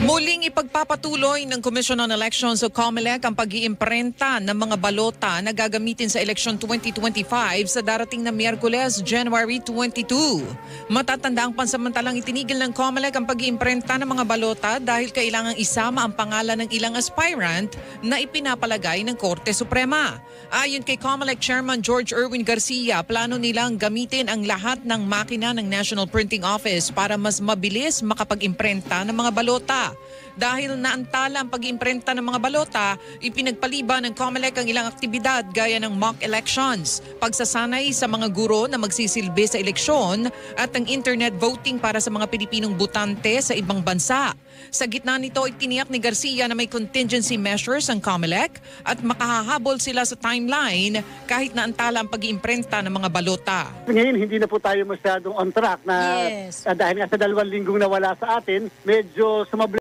Muling ipagpapatuloy ng Commission on Elections o COMELEC ang pag-iimprenta ng mga balota na gagamitin sa eleksyon 2025 sa darating na Miyerkules, January 22. Matatanda ang pansamantalang itinigil ng COMELEC ang pag-iimprenta ng mga balota dahil kailangang isama ang pangalan ng ilang aspirant na ipinapalagay ng Korte Suprema. Ayon kay COMELEC Chairman George Erwin Garcia, plano nilang gamitin ang lahat ng makina ng National Printing Office para mas mabilis makapag-imprenta ng mga balota. Dahil naantala ang pag-imprenta ng mga balota, ipinagpaliban ng COMELEC ang ilang aktibidad gaya ng mock elections, pagsasanay sa mga guro na magsisilbi sa eleksyon at ang internet voting para sa mga Pilipinong botante sa ibang bansa. Sa gitna nito, itiniyak ni Garcia na may contingency measures ang COMELEC at makahahabol sila sa timeline kahit naantala ang pag-iimprenta ng mga balota. Ngayon, hindi na po tayo masyadong on track na dahil nga sa 2 linggong nawala sa atin, medyo sumabla